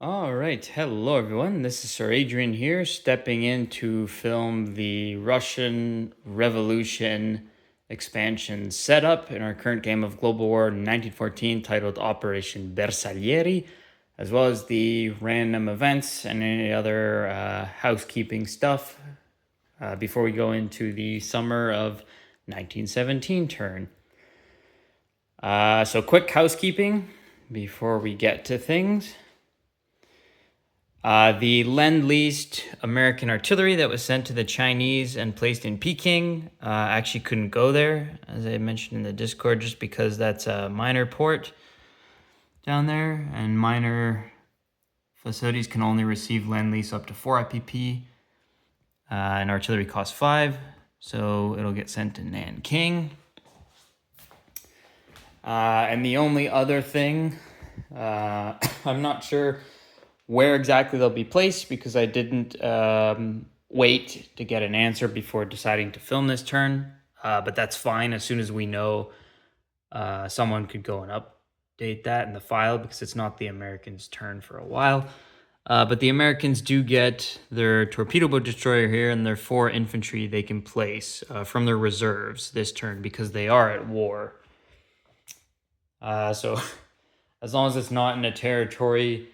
All right. Hello, everyone. This is Sir Adrian here, stepping in to film the Russian Revolution expansion setup in our current game of Global War 1914 titled Operation Bersaglieri, as well as the random events and any other housekeeping stuff before we go into the summer of 1917 turn. So, quick housekeeping before we get to things. The Lend-Leased American artillery that was sent to the Chinese and placed in Peking actually couldn't go there, as I mentioned in the Discord, just because that's a minor port down there, and minor facilities can only receive Lend-Lease up to 4 IPP, and artillery costs 5, so it'll get sent to Nanking. And the only other thing, I'm not sure where exactly they'll be placed because I didn't wait to get an answer before deciding to film this turn. But that's fine. As soon as we know, someone could go and update that in the file because it's not the Americans' turn for a while. But the Americans do get their torpedo boat destroyer here and their 4 infantry they can place from their reserves this turn because they are at war. So as long as it's not in a territory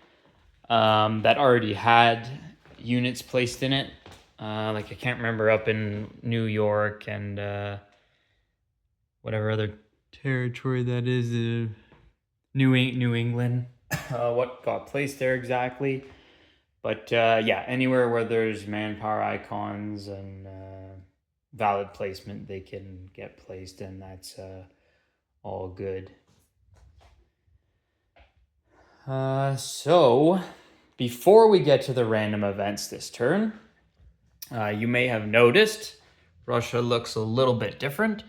that already had units placed in it. Like I can't remember up in New York and whatever other territory that is, New England, what got placed there exactly. But yeah, anywhere where there's manpower icons and valid placement, they can get placed, and that's all good. So, before we get to the random events this turn, you may have noticed Russia looks a little bit different,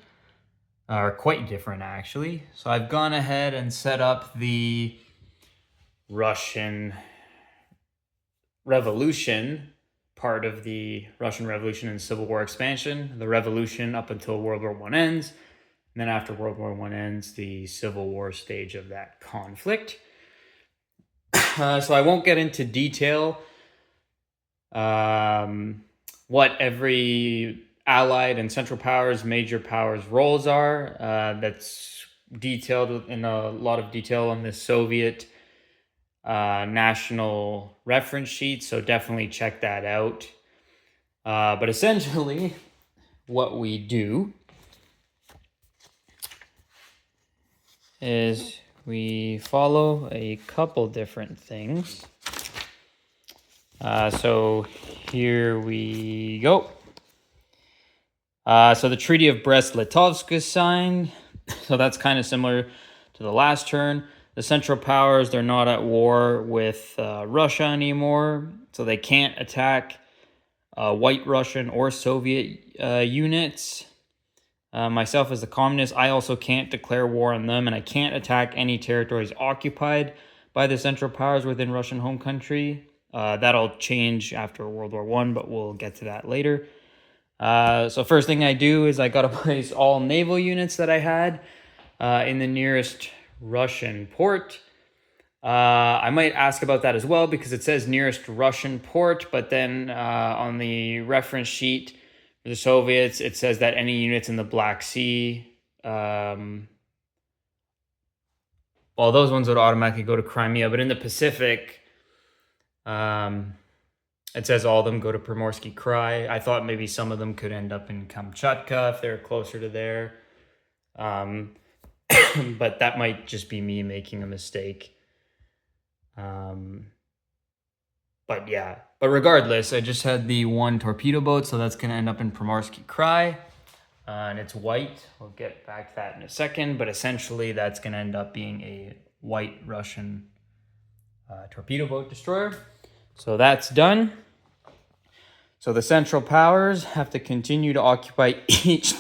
or quite different actually. So I've gone ahead and set up the Russian Revolution part of the Russian Revolution and Civil War expansion, the Revolution up until World War I ends, and then after World War I ends, the Civil War stage of that conflict. So I won't get into detail what every Allied and Central Powers, major powers roles are. That's detailed in a lot of detail on the Soviet national reference sheet, so definitely check that out. But essentially, what we do is we follow a couple different things. So here we go. So the Treaty of Brest-Litovsk is signed. So that's kind of similar to the last turn. The Central Powers, they're not at war with Russia anymore. So they can't attack White Russian or Soviet units. Myself as the communist, I also can't declare war on them, and I can't attack any territories occupied by the Central Powers within Russian home country. That'll change after World War I, but we'll get to that later. So first thing I do is I got to place all naval units that I had in the nearest Russian port. I might ask about that as well because it says nearest Russian port, but then on the reference sheet for the Soviets, it says that any units in the Black Sea, well, those ones would automatically go to Crimea, but in the Pacific, it says all of them go to Primorsky Krai. I thought maybe some of them could end up in Kamchatka if they're closer to there. But that might just be me making a mistake. But yeah, but regardless, I just had the 1 torpedo boat, so that's going to end up in Primorsky Krai. And it's white. We'll get back to that in a second, but essentially that's going to end up being a white Russian torpedo boat destroyer. So that's done. So the Central Powers have to continue to occupy each,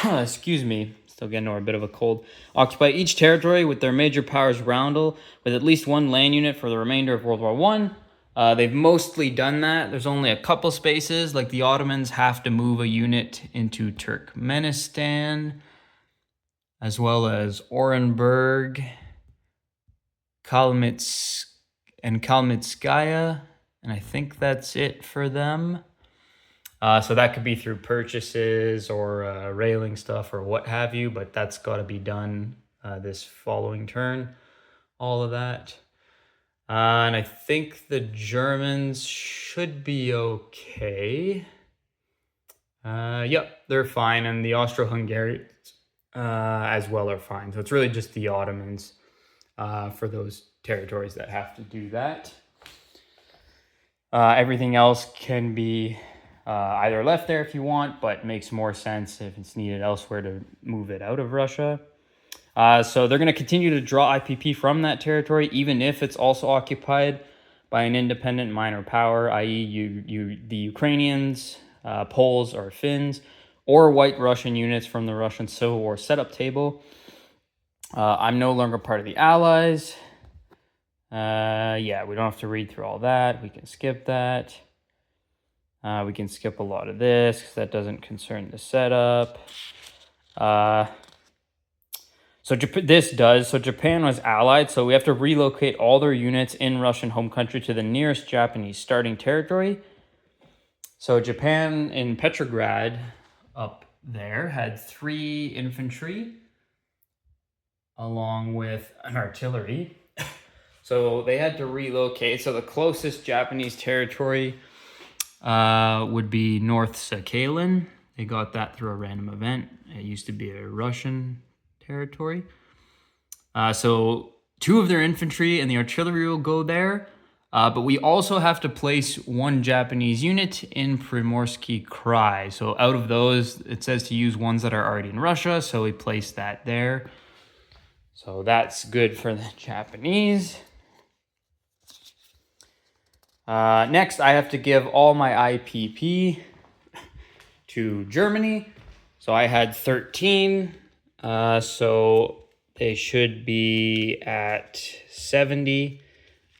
excuse me, still getting over a bit of a cold, occupy each territory with their major powers roundel with at least 1 land unit for the remainder of World War I. They've mostly done that. There's only a couple spaces, like the Ottomans have to move a unit into Turkmenistan, as well as Orenburg, Kalmytsk, and Kalmitskaya, and I think that's it for them. So that could be through purchases or railing stuff or what have you, but that's got to be done this following turn, all of that. And I think the Germans should be okay. Yep, they're fine, and the Austro-Hungarians as well are fine. So it's really just the Ottomans for those territories that have to do that. Everything else can be either left there if you want, but makes more sense if it's needed elsewhere to move it out of Russia. So they're going to continue to draw IPP from that territory, even if it's also occupied by an independent minor power, i.e. the Ukrainians, Poles, or Finns, or White Russian units from the Russian Civil War setup table. I'm no longer part of the Allies. Yeah, we don't have to read through all that. We can skip that. We can skip a lot of this because that doesn't concern the setup. So this does. So Japan was allied, so we have to relocate all their units in Russian home country to the nearest Japanese starting territory. So Japan in Petrograd up there had 3 infantry along with an artillery. So they had to relocate. So the closest Japanese territory would be North Sakhalin. They got that through a random event. It used to be a Russian territory. So 2 of their infantry and the artillery will go there. But we also have to place 1 Japanese unit in Primorsky Krai. So out of those, it says to use ones that are already in Russia. So we place that there. So that's good for the Japanese. Next, I have to give all my IPP to Germany. So I had 13. So they should be at 70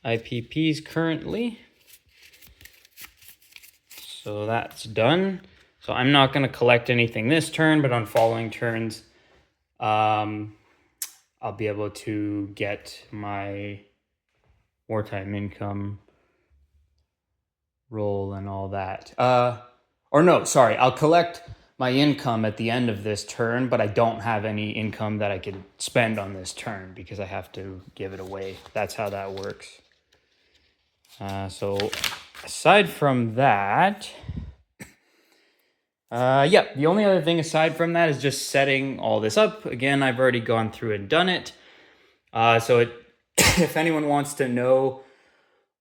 IPPs currently. So that's done. So I'm not going to collect anything this turn, but on following turns, I'll be able to get my wartime income roll and all that. I'll collect my income at the end of this turn, but I don't have any income that I can spend on this turn because I have to give it away. That's how that works. So aside from that, the only other thing aside from that is just setting all this up. Again, I've already gone through and done it. If anyone wants to know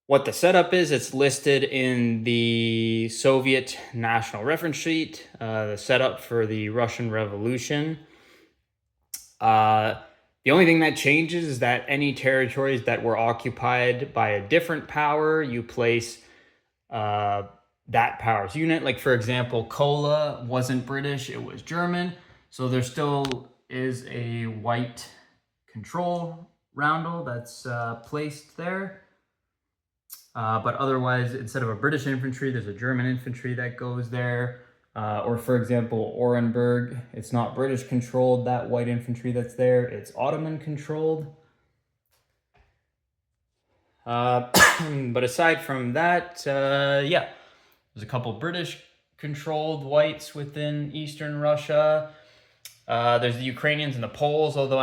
what the setup is, it's listed in the Soviet National Reference Sheet, the setup for the Russian Revolution. The only thing that changes is that any territories that were occupied by a different power, you place that power's unit. Like, for example, Kola wasn't British, it was German. So there still is a white control roundel that's placed there. But otherwise, instead of a British infantry, there's a German infantry that goes there. Or for example, Orenburg, it's not British controlled, that white infantry that's there, it's Ottoman controlled. But aside from that, there's a couple British controlled whites within Eastern Russia. There's the Ukrainians and the Poles, although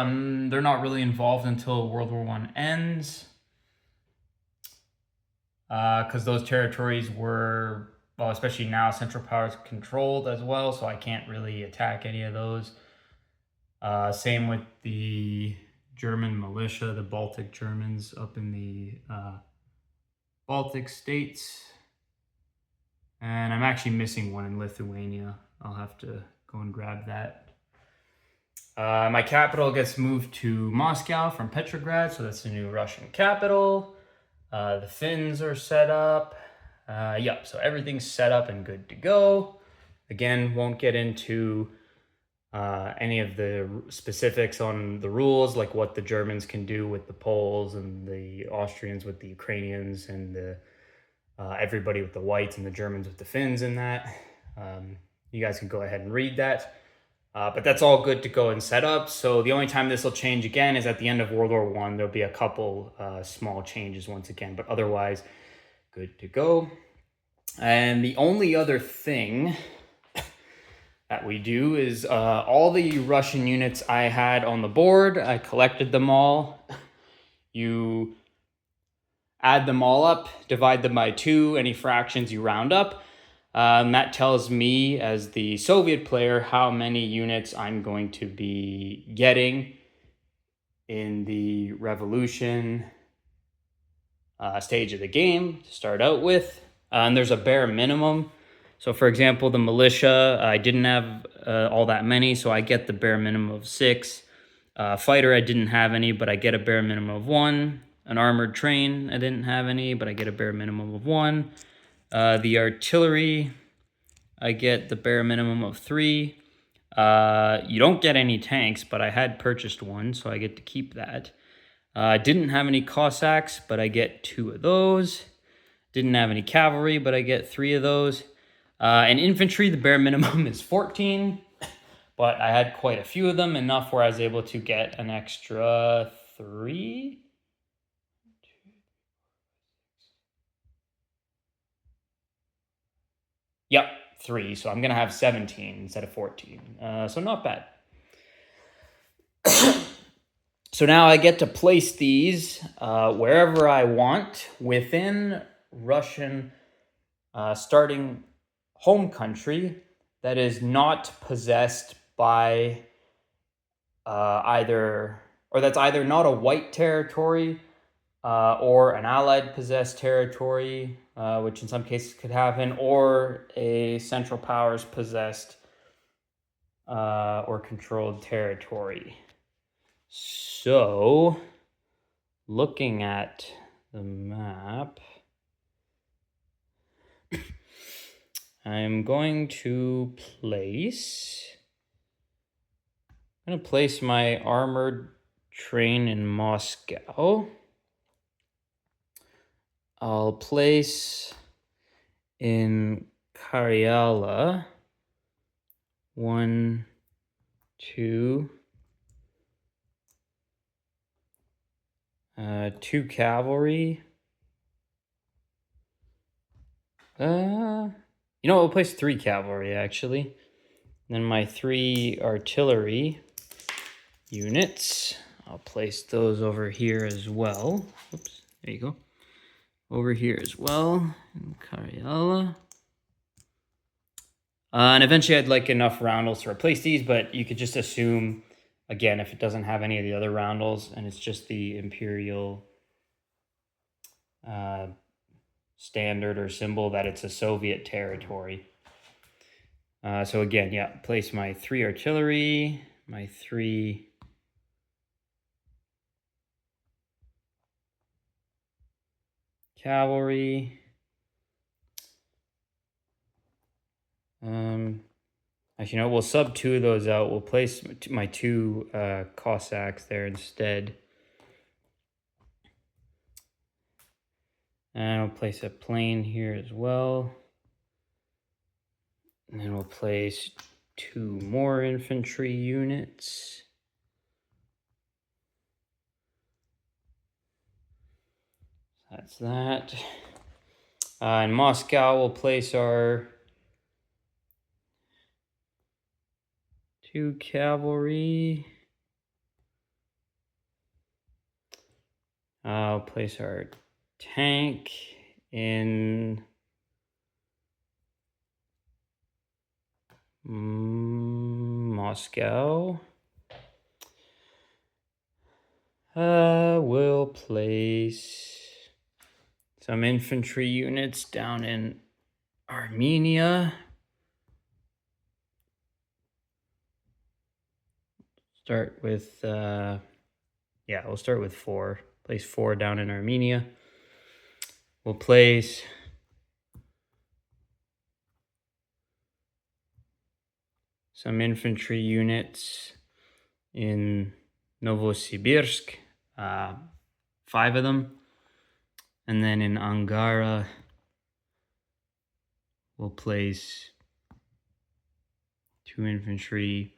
they're not really involved until World War I ends. Because those territories were, well, especially now, Central Powers controlled as well, so I can't really attack any of those. Same with the German militia, the Baltic Germans up in the Baltic states. And I'm actually missing one in Lithuania. I'll have to go and grab that. My capital gets moved to Moscow from Petrograd, so that's the new Russian capital. The Finns are set up. So everything's set up and good to go. Again, won't get into any of the specifics on the rules, like what the Germans can do with the Poles and the Austrians with the Ukrainians and the everybody with the whites and the Germans with the Finns in that. You guys can go ahead and read that. But that's all good to go and set up. So the only time this will change again is at the end of World War I. There'll be a couple small changes once again, but otherwise good to go. And the only other thing that we do is all the Russian units I had on the board, I collected them all. You add them all up, divide them by 2, any fractions you round up. That tells me, as the Soviet player, how many units I'm going to be getting in the revolution stage of the game to start out with. And there's a bare minimum. So for example, the militia, I didn't have all that many, so I get the bare minimum of 6. Fighter, I didn't have any, but I get a bare minimum of 1. An armored train, I didn't have any, but I get a bare minimum of 1. The artillery, I get the bare minimum of 3. You don't get any tanks, but I had purchased one, so I get to keep that. I didn't have any Cossacks, but I get 2 of those. Didn't have any cavalry, but I get 3 of those. And infantry, the bare minimum is 14, but I had quite a few of them, enough where I was able to get an extra 3. Yep, 3. So I'm going to have 17 instead of 14. So not bad. So now I get to place these wherever I want within Russian starting home country that is not possessed by that's either not a white territory or an allied possessed territory, which in some cases could happen, or a Central Powers possessed or controlled territory. So, looking at the map, I'm going to place my armored train in Moscow. I'll place in Karyala 1, 2, 2 cavalry. We'll place 3 cavalry actually. Then my 3 artillery units, I'll place those over here as well. Oops, there you go. Over here as well in Karyala. And eventually I'd like enough roundels to replace these, but you could just assume, again, if it doesn't have any of the other roundels and it's just the Imperial standard or symbol, that it's a Soviet territory. So again, yeah, place my 3 artillery, my 3 cavalry. Actually, no, we'll sub 2 of those out. We'll place my 2 Cossacks there instead. And I'll place a plane here as well. And then we'll place 2 more infantry units. That's that. In Moscow, we'll place our 2 cavalry. I'll place our tank in Moscow. We'll place some infantry units down in Armenia. Start with, we'll start with 4. Place 4 down in Armenia. We'll place some infantry units in Novosibirsk, 5 of them. And then in Angara, we'll place 2 infantry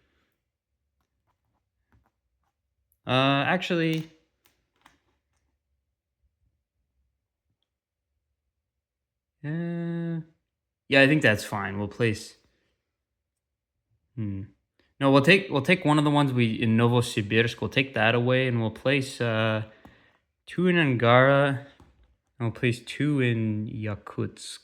Actually, yeah, I think that's fine. We'll place. Hmm. No, we'll take one of the ones we in Novosibirsk. We'll take that away, and we'll place two in Angara, and we'll place two in Yakutsk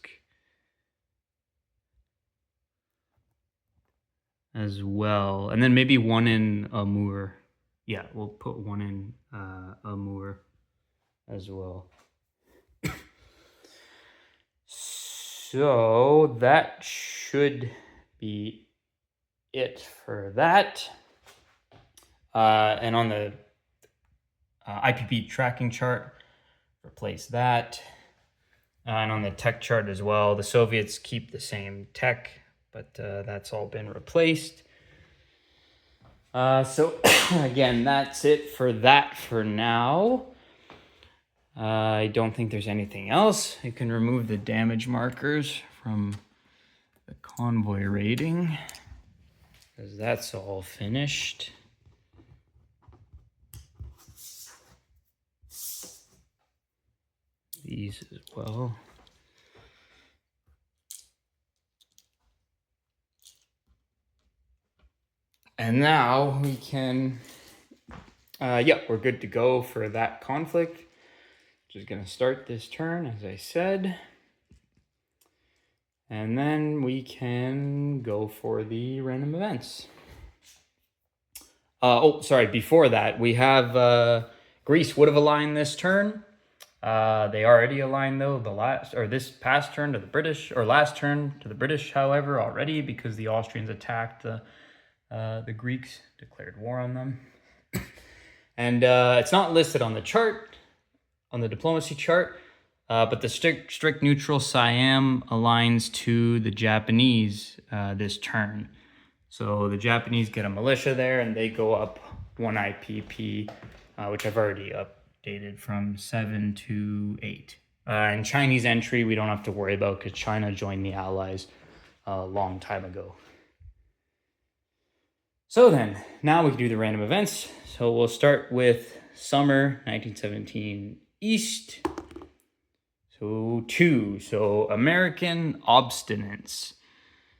as well, and then maybe one in Amur. Yeah, we'll put one in Amur as well. So that should be it for that. And on the IPP tracking chart, replace that. And on the tech chart as well, the Soviets keep the same tech, but that's all been replaced. So again, that's it for that for now. I don't think there's anything else. I can remove the damage markers from the convoy rating, because that's all finished. These as well. And now we can, yeah, we're good to go for that conflict. Just gonna start this turn, as I said. And then we can go for the random events. Oh, sorry, before that, we have Greece would have aligned this turn. They already aligned though this past turn to the British, or last turn to the British, however, already, because the Austrians attacked the Greeks, declared war on them. And it's not listed on the chart, on the diplomacy chart, but the strict neutral Siam aligns to the Japanese this turn. So the Japanese get a militia there, and they go up one IPP, which I've already updated from 7 to 8. And Chinese entry, we don't have to worry about because China joined the Allies a long time ago. So then, now we can do the random events. So we'll start with summer 1917 East. So 2. So American obstinance.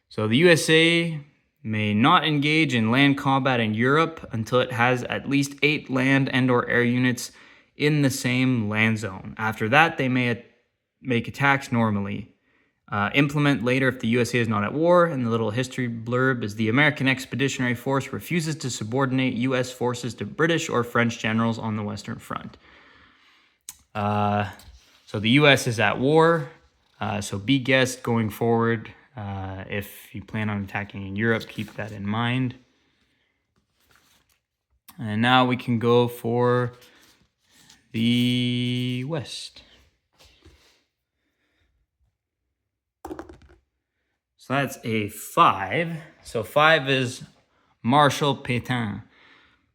So the USA may not engage in land combat in Europe until it has at least 8 land and or air units in the same land zone. After that, they may make attacks normally. Implement later if the USA is not at war. And the little history blurb is the American Expeditionary Force refuses to subordinate US forces to British or French generals on the Western Front. So the US is at war. So be guessed going forward. If you plan on attacking in Europe, keep that in mind. And now we can go for the West. So that's a 5. So 5 is Marshal Pétain.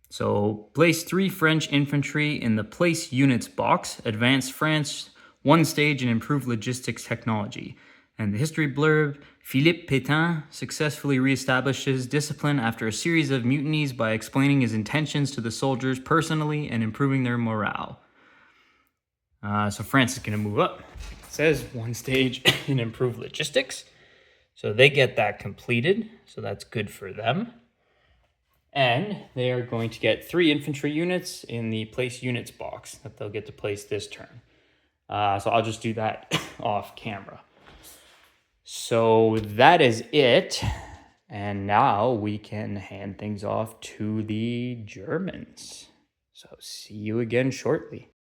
So place 3 French infantry in the place units box, advance France 1 stage and improve logistics technology. And the history blurb, Philippe Pétain successfully reestablishes discipline after a series of mutinies by explaining his intentions to the soldiers personally and improving their morale. So France is going to move up. It says 1 stage and improve logistics. So they get that completed. So that's good for them. And they are going to get 3 infantry units in the place units box that they'll get to place this turn. So I'll just do that off camera. So that is it. And now we can hand things off to the Germans. So see you again shortly.